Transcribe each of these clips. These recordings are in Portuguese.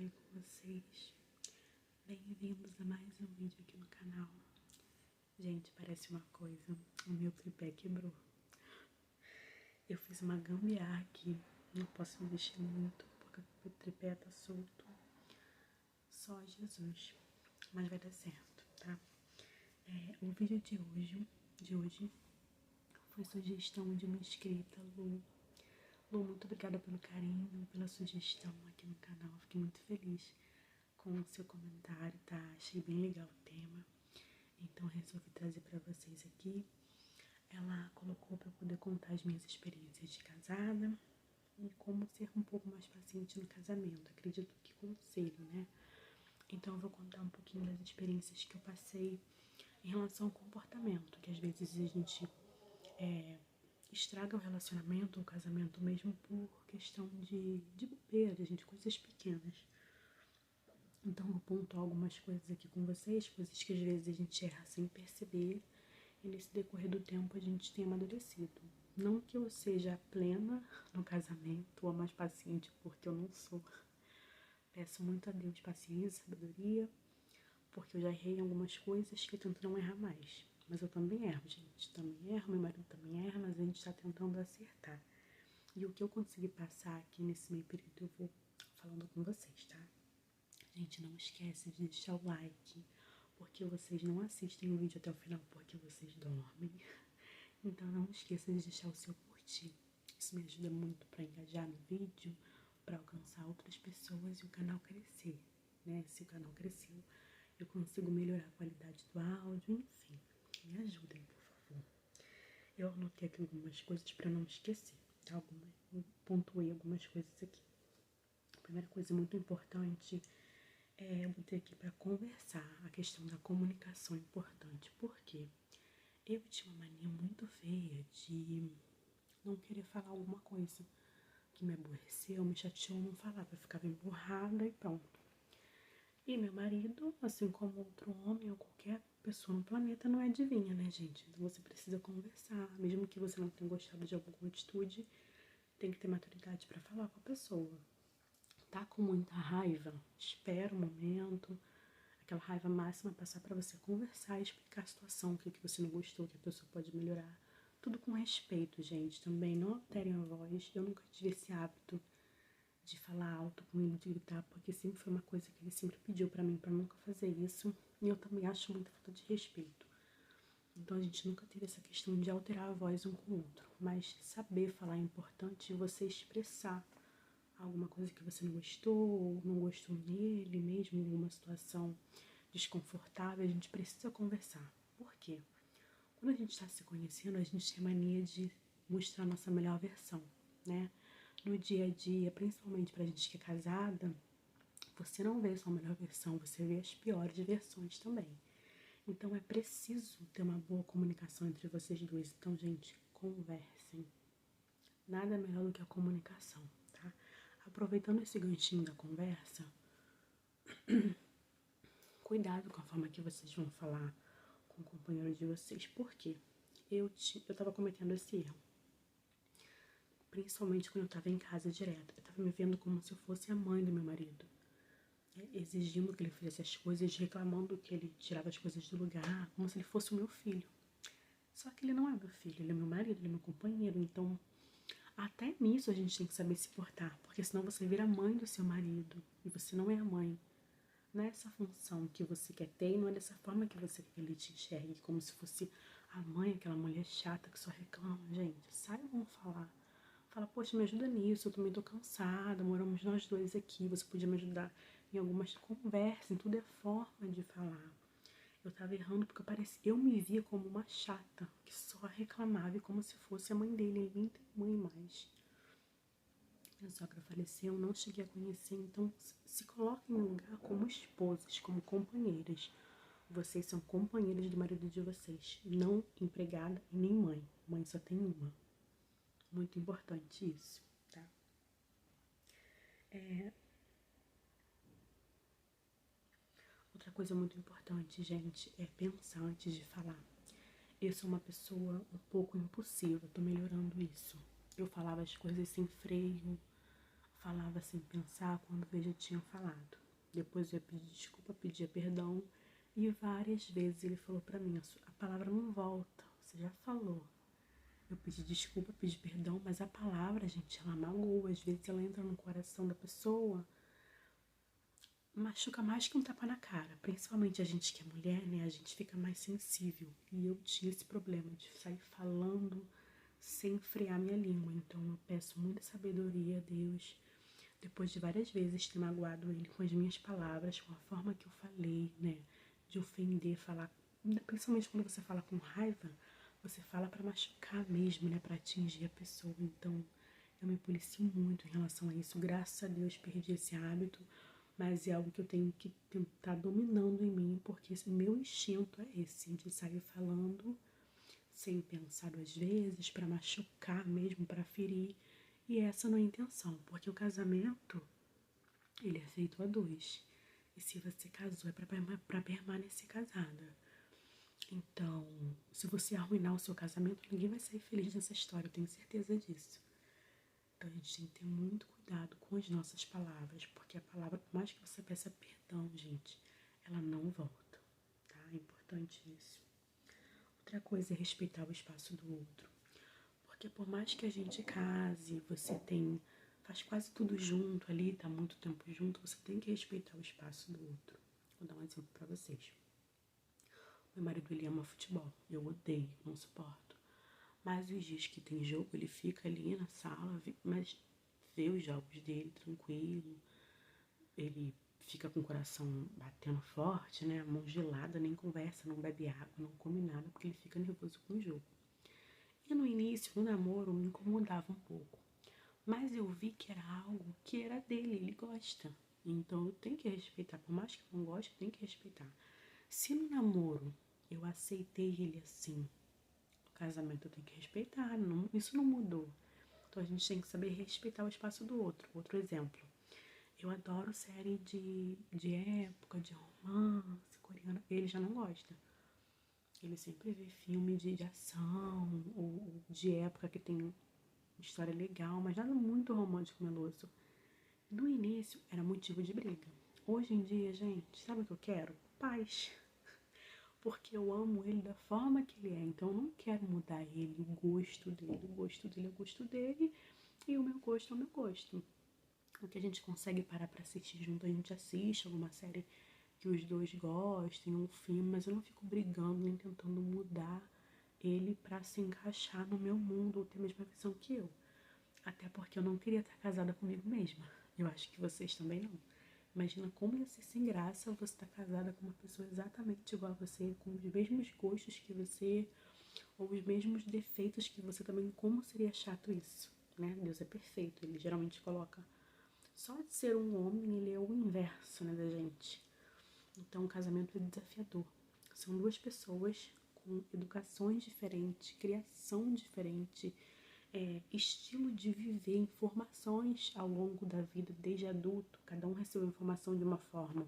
aí com vocês? Bem-vindos a mais um vídeo aqui no canal. Gente, parece uma coisa, o meu tripé quebrou. Eu fiz uma gambiarra aqui, não posso mexer muito porque o tripé tá solto. Só Jesus, mas vai dar certo, tá? O vídeo de hoje foi sugestão de uma inscrita, Lu. Lu, muito obrigada pelo carinho, pela sugestão aqui no canal. Fiquei muito feliz com o seu comentário, tá? Achei bem legal o tema. Então resolvi trazer pra vocês aqui. Ela colocou pra eu poder contar as minhas experiências de casada e como ser um pouco mais paciente no casamento. Acredito que conselho, né? Então eu vou contar um pouquinho das experiências que eu passei em relação ao comportamento, que às vezes a gente estraga o relacionamento, o casamento mesmo por questão de bobeira, gente, coisas pequenas. Então eu vou pontuar algumas coisas aqui com vocês, coisas que às vezes a gente erra sem perceber e nesse decorrer do tempo a gente tem amadurecido. Não que eu seja plena no casamento ou a mais paciente, porque eu não sou. Peço muito a Deus paciência, sabedoria, porque eu já errei em algumas coisas que eu tento não errar mais. Mas eu também erro, gente. Também erro, meu marido também erra, mas a gente tá tentando acertar. E o que eu consegui passar aqui nesse meio período eu vou falando com vocês, tá? Gente, não esquece de deixar o like, porque vocês não assistem o vídeo até o final porque vocês dormem. Então não esqueça de deixar o seu curtir. Isso me ajuda muito para engajar no vídeo, para alcançar outras pessoas e o canal crescer, né? Se o canal cresceu, eu consigo melhorar a qualidade do áudio, enfim. Me ajudem, por favor. Eu anotei aqui algumas coisas para não esquecer, tá? Pontuei algumas coisas aqui. A primeira coisa muito importante eu botei aqui para conversar. A questão da comunicação é importante. Por quê? Eu tinha uma mania muito feia de não querer falar alguma coisa que me aborreceu, me chateou, não falava. Eu ficava emburrada e pronto. E meu marido, assim como outro homem ou qualquer pessoa no planeta, não é adivinha, né, gente? Então você precisa conversar. Mesmo que você não tenha gostado de alguma atitude, tem que ter maturidade para falar com a pessoa. Tá com muita raiva? Espera um momento. Aquela raiva máxima passar para você conversar e explicar a situação, o que você não gostou, o que a pessoa pode melhorar. Tudo com respeito, gente. Também não alterem a voz. Eu nunca tive esse hábito de falar alto com ele, de gritar, porque sempre foi uma coisa que ele sempre pediu pra mim, pra nunca fazer isso. E eu também acho muita falta de respeito. Então a gente nunca teve essa questão de alterar a voz um com o outro. Mas saber falar é importante e você expressar alguma coisa que você não gostou, ou não gostou nele mesmo, em alguma situação desconfortável, a gente precisa conversar. Por quê? Quando a gente está se conhecendo, a gente tem mania de mostrar a nossa melhor versão, né? No dia a dia, principalmente pra gente que é casada, você não vê só a melhor versão, você vê as piores versões também. Então é preciso ter uma boa comunicação entre vocês dois. Então, gente, conversem. Nada melhor do que a comunicação, tá? Aproveitando esse ganchinho da conversa, cuidado com a forma que vocês vão falar com o companheiro de vocês. Por quê? Eu tava cometendo esse erro. Principalmente quando eu tava em casa direto. Eu tava me vendo como se eu fosse a mãe do meu marido. Exigindo que ele fizesse as coisas, reclamando que ele tirava as coisas do lugar, como se ele fosse o meu filho. Só que ele não é meu filho, ele é meu marido, ele é meu companheiro. Então, até nisso a gente tem que saber se portar. Porque senão você vira a mãe do seu marido. E você não é a mãe. Não é essa função que você quer ter e não é dessa forma que você quer que ele te enxergue, como se fosse a mãe, aquela mulher chata que só reclama. Gente, saibam falar. Fala, poxa, me ajuda nisso, eu também tô cansada, moramos nós dois aqui, você podia me ajudar em algumas conversas, em tudo é forma de falar. Eu tava errando porque eu me via como uma chata, que só reclamava, como se fosse a mãe dele, ele nem tem mãe mais. Minha sogra faleceu, eu não cheguei a conhecer, então se coloquem no lugar como esposas, como companheiras. Vocês são companheiras do marido de vocês, não empregada e nem mãe. Mãe só tem uma. Muito importante isso, tá? Outra coisa muito importante, gente, é pensar antes de falar. Eu sou uma pessoa um pouco impulsiva, tô melhorando isso. Eu falava as coisas sem freio, falava sem pensar quando eu já tinha falado. Depois eu ia pedir desculpa, pedia perdão. E várias vezes ele falou pra mim, a palavra não volta, você já falou. Eu pedi desculpa, pedi perdão, mas a palavra, gente, ela magoa. Às vezes ela entra no coração da pessoa, machuca mais que um tapa na cara. Principalmente a gente que é mulher, né? A gente fica mais sensível. E eu tinha esse problema de sair falando sem frear minha língua. Então eu peço muita sabedoria a Deus. Depois de várias vezes ter magoado ele com as minhas palavras, com a forma que eu falei, né? De ofender, falar. Principalmente quando você fala com raiva, você fala pra machucar mesmo, né? Pra atingir a pessoa. Então eu me policio muito em relação a isso. Graças a Deus perdi esse hábito. Mas é algo que eu tenho que tentar dominando em mim, porque esse meu instinto é esse, de sair falando sem pensar duas vezes, para machucar mesmo, para ferir. E essa não é a intenção, porque o casamento, ele é feito a dois. E se você casou, é para permanecer casada. Então, se você arruinar o seu casamento, ninguém vai sair feliz nessa história, eu tenho certeza disso. Então, a gente tem que ter muito cuidado com as nossas palavras, porque a palavra, por mais que você peça perdão, gente, ela não volta, tá? É importante isso. Outra coisa é respeitar o espaço do outro. Porque por mais que a gente case, faz quase tudo junto ali, tá muito tempo junto, você tem que respeitar o espaço do outro. Vou dar um exemplo pra vocês. Meu marido, ele ama futebol, eu odeio, não suporto. Mas os dias que tem jogo, ele fica ali na sala, mas vê os jogos dele tranquilo. Ele fica com o coração batendo forte, né? A mão gelada, nem conversa, não bebe água, não come nada, porque ele fica nervoso com o jogo. E no início, no namoro, me incomodava um pouco. Mas eu vi que era algo que era dele, ele gosta. Então eu tenho que respeitar. Por mais que eu não goste, eu tenho que respeitar. Se no namoro eu aceitei ele assim, no casamento eu tenho que respeitar. Não, isso não mudou. Então a gente tem que saber respeitar o espaço do outro. Outro exemplo. Eu adoro série de época, de romance coreano. Ele já não gosta. Ele sempre vê filme de ação, ou de época que tem história legal, mas nada muito romântico, meloso. No início era motivo de briga. Hoje em dia, gente, sabe o que eu quero? Paz. Porque eu amo ele da forma que ele é. Então eu não quero mudar ele, o gosto dele. O gosto dele é o gosto dele e o meu gosto é o meu gosto. O que a gente consegue parar pra assistir junto, a gente assiste alguma série que os dois gostem, um filme, mas eu não fico brigando nem tentando mudar ele pra se encaixar no meu mundo ou ter a mesma visão que eu. Até porque eu não queria estar casada comigo mesma. Eu acho que vocês também não. Imagina como ia ser sem graça você estar casada com uma pessoa exatamente igual a você, com os mesmos gostos que você, ou os mesmos defeitos que você também. Como seria chato isso, né? Deus é perfeito, ele geralmente coloca. Só de ser um homem, ele é o inverso, né, da gente. Então, o casamento é desafiador. São duas pessoas com educações diferentes, criação diferente, estilo de viver, informações ao longo da vida, desde adulto. Cada um recebeu informação de uma forma.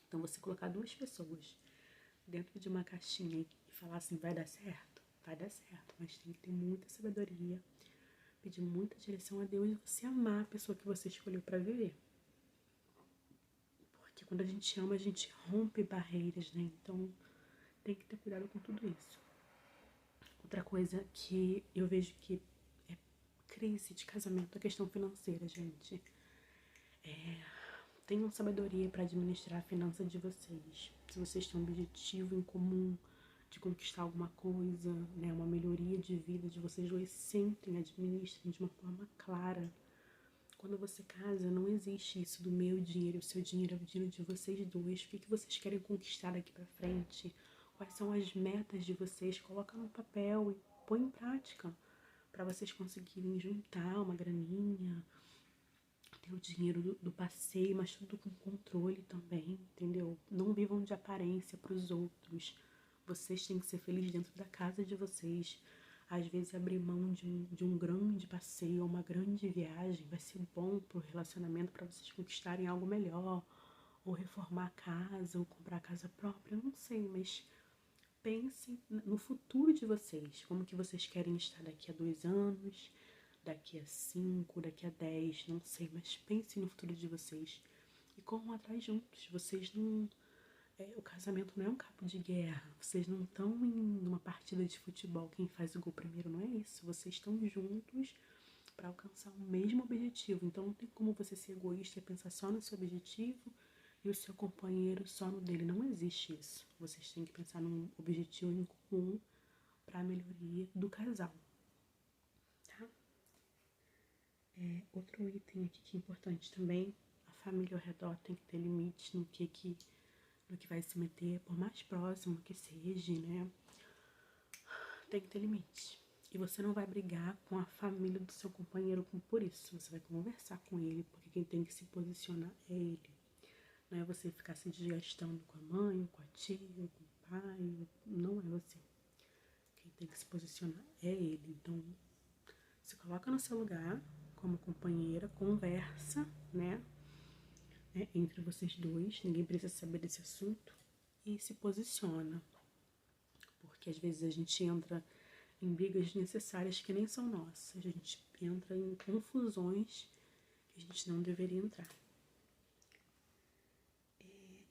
Então, você colocar duas pessoas dentro de uma caixinha e falar assim, vai dar certo, mas tem que ter muita sabedoria, pedir muita direção a Deus e você amar a pessoa que você escolheu para viver. Porque quando a gente ama, a gente rompe barreiras, né? Então, tem que ter cuidado com tudo isso. Outra coisa que eu vejo que é crise de casamento, a questão financeira, gente. Tenham sabedoria para administrar a finança de vocês. Se vocês têm um objetivo em comum de conquistar alguma coisa, né, uma melhoria de vida de vocês dois, sentem, administrem de uma forma clara. Quando você casa, não existe isso do meu dinheiro, o seu dinheiro é o dinheiro de vocês dois. O que vocês querem conquistar daqui pra frente? Quais são as metas de vocês? Coloca no papel e põe em prática para vocês conseguirem juntar uma graninha, ter o dinheiro do passeio, mas tudo com controle também, entendeu? Não vivam de aparência pros outros. Vocês têm que ser felizes dentro da casa de vocês. Às vezes abrir mão de um grande passeio, uma grande viagem vai ser bom pro relacionamento, para vocês conquistarem algo melhor, ou reformar a casa, ou comprar a casa própria, eu não sei, mas pensem no futuro de vocês, como que vocês querem estar daqui a 2 anos, daqui a 5, daqui a 10, não sei, mas pensem no futuro de vocês e corram atrás juntos. Vocês não... o casamento não é um cabo de guerra, vocês não estão em uma partida de futebol, quem faz o gol primeiro, não é isso. Vocês estão juntos para alcançar o mesmo objetivo, então não tem como você ser egoísta e pensar só no seu objetivo e o seu companheiro só no dele, não existe isso. Vocês têm que pensar num objetivo em comum para a melhoria do casal, tá? Outro item aqui que é importante também, a família ao redor tem que ter limites no que vai se meter, por mais próximo que seja, né? Tem que ter limite. E você não vai brigar com a família do seu companheiro por isso. Você vai conversar com ele, porque quem tem que se posicionar é ele. Não é você ficar se desgastando com a mãe, com a tia, com o pai. Não é você. Quem tem que se posicionar é ele. Então, se coloca no seu lugar como companheira, conversa, né? Entre vocês dois. Ninguém precisa saber desse assunto. E se posiciona. Porque às vezes a gente entra em brigas desnecessárias que nem são nossas. A gente entra em confusões que a gente não deveria entrar.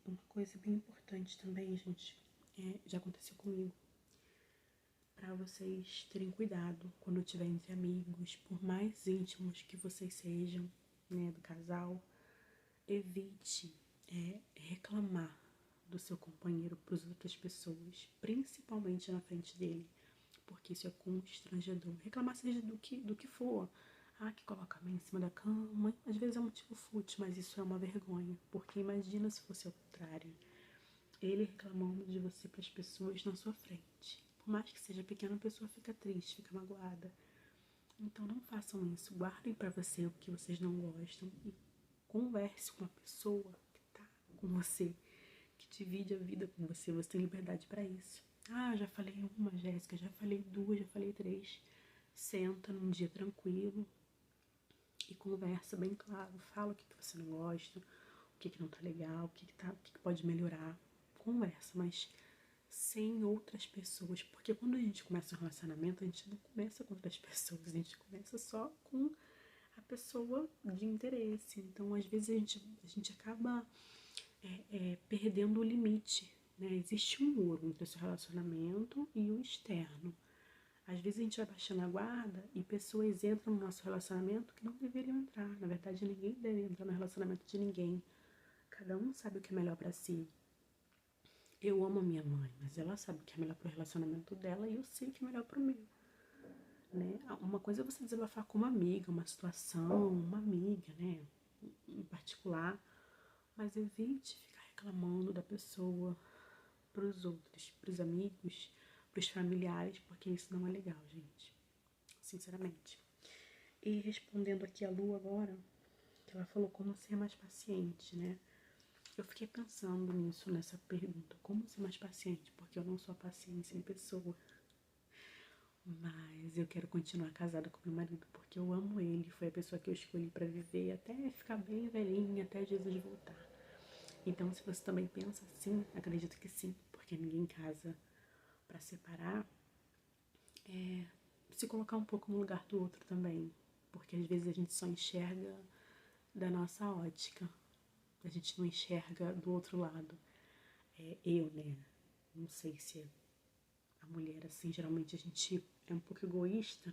Uma coisa bem importante também, gente, já aconteceu comigo. Para vocês terem cuidado quando estiver entre amigos, por mais íntimos que vocês sejam, né, do casal, evite reclamar do seu companheiro para as outras pessoas, principalmente na frente dele, porque isso é constrangedor. Reclamar seja do que for. Que coloca a mãe em cima da cama, às vezes é um motivo fútil, mas isso é uma vergonha, porque imagina se fosse ao contrário. Ele reclamando de você para as pessoas na sua frente. Por mais que seja pequena, a pessoa fica triste, fica magoada. Então não façam isso, guardem para você o que vocês não gostam e converse com a pessoa que tá com você, que divide a vida com você. Você tem liberdade para isso. Já falei uma, Jéssica, já falei duas, já falei três. Senta num dia tranquilo e conversa bem claro. Fala o que você não gosta, o que não tá legal, o que pode melhorar. Conversa, mas sem outras pessoas. Porque quando a gente começa um relacionamento, a gente não começa com outras pessoas, a gente começa só com a pessoa de interesse. Então, às vezes, a gente acaba perdendo o limite, né? Existe um muro entre o seu relacionamento e o externo. Às vezes a gente vai baixando a guarda e pessoas entram no nosso relacionamento que não deveriam entrar. Na verdade, ninguém deve entrar no relacionamento de ninguém. Cada um sabe o que é melhor pra si. Eu amo a minha mãe, mas ela sabe o que é melhor pro relacionamento dela e eu sei o que é melhor pro meu. Né? Uma coisa é você desabafar com uma amiga, uma situação, uma amiga, né? Em particular. Mas evite ficar reclamando da pessoa pros outros, pros amigos, pros familiares, porque isso não é legal, gente. Sinceramente. E respondendo aqui a Lu agora, que ela falou como ser mais paciente, né? Eu fiquei pensando nisso, nessa pergunta. Como ser mais paciente? Porque eu não sou a paciência em pessoa. Mas eu quero continuar casada com meu marido, porque eu amo ele. Foi a pessoa que eu escolhi pra viver até ficar bem velhinha, até Jesus voltar. Então, se você também pensa assim, acredito que sim, porque ninguém casa pra separar. Se colocar um pouco no lugar do outro também, porque às vezes a gente só enxerga da nossa ótica, a gente não enxerga do outro lado. Né? Não sei se a mulher, assim, geralmente a gente é um pouco egoísta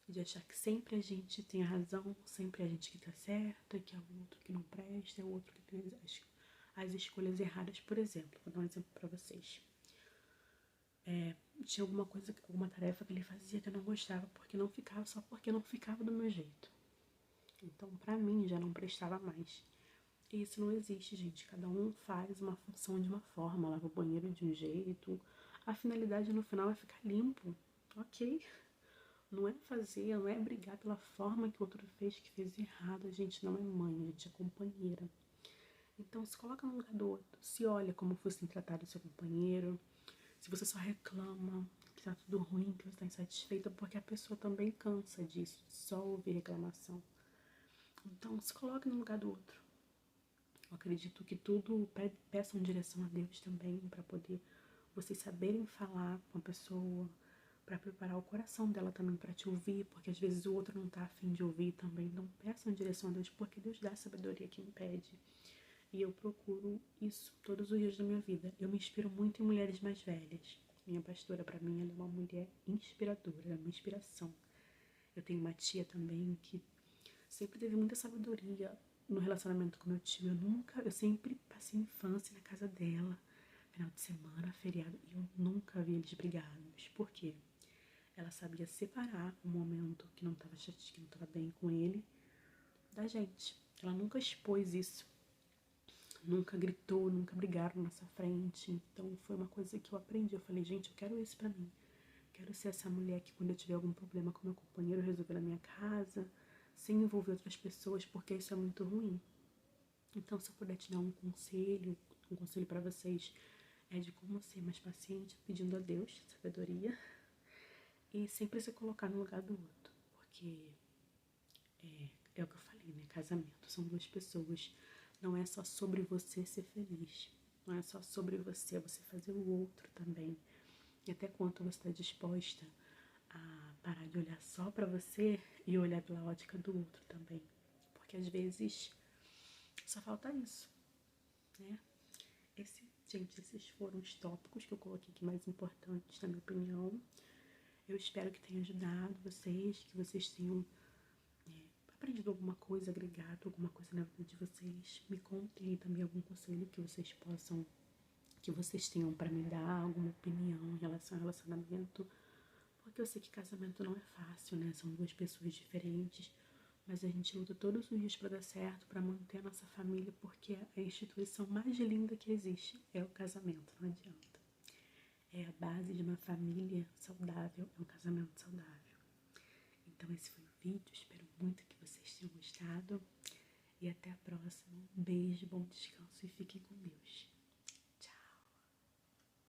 de achar que sempre a gente tem a razão, sempre a gente que tá certa, que é o outro que não presta, é o outro que tem as escolhas erradas. Por exemplo, vou dar um exemplo pra vocês. Tinha alguma tarefa que ele fazia que eu não gostava, só porque não ficava do meu jeito. Então, pra mim, já não prestava mais. E isso não existe, gente. Cada um faz uma função de uma forma, lava o banheiro de um jeito. A finalidade no final é ficar limpo, ok? Não é não é brigar pela forma que o outro fez, que fez errado. A gente não é mãe, a gente é companheira. Então, se coloca no lugar do outro. Se olha como fosse tem tratado o seu companheiro. Se você só reclama que tá tudo ruim, que você tá insatisfeita, porque a pessoa também cansa disso, de só ouvir reclamação. Então, se coloque no lugar do outro. Eu acredito que tudo peçam direção a Deus também, para poder vocês saberem falar com a pessoa, para preparar o coração dela também para te ouvir, porque às vezes o outro não tá afim de ouvir também. Então peça uma direção a Deus, porque Deus dá a sabedoria que pede. E eu procuro isso todos os dias da minha vida. Eu me inspiro muito em mulheres mais velhas. Minha pastora, para mim, ela é uma mulher inspiradora, ela é uma inspiração. Eu tenho uma tia também que sempre teve muita sabedoria no relacionamento com meu tio. Eu sempre passei infância na casa dela, final de semana, feriado, e eu nunca vi eles brigados. Por quê? Ela sabia separar o momento que não estava chateado, que não estava bem com ele, da gente. Ela nunca expôs isso, nunca gritou, nunca brigaram na nossa frente. Então foi uma coisa que eu aprendi. Eu falei, gente, eu quero isso pra mim. Quero ser essa mulher que quando eu tiver algum problema com meu companheiro, resolver na minha casa, sem envolver outras pessoas, porque isso é muito ruim. Então, se eu puder te dar um conselho para vocês é de como ser mais paciente, pedindo a Deus sabedoria e sempre se colocar no lugar do outro, porque é o que eu falei, né? Casamento são duas pessoas, não é só sobre você ser feliz, não é só sobre você, é você fazer o outro também. E até quanto você está disposta a parar de olhar só pra você e olhar pela ótica do outro também. Porque às vezes só falta isso, né? Gente, esses foram os tópicos que eu coloquei aqui mais importantes, na minha opinião. Eu espero que tenha ajudado vocês, que vocês tenham aprendido alguma coisa, agregado alguma coisa na vida de vocês. Me contem aí também algum conselho que vocês tenham para me dar, alguma opinião em relação ao relacionamento. Porque eu sei que casamento não é fácil, né? São duas pessoas diferentes, mas a gente luta todos os dias para dar certo, para manter a nossa família, porque a instituição mais linda que existe é o casamento, não adianta. É a base de uma família saudável, é um casamento saudável. Então esse foi o vídeo, espero muito que vocês tenham gostado e até a próxima. Um beijo, bom descanso e fique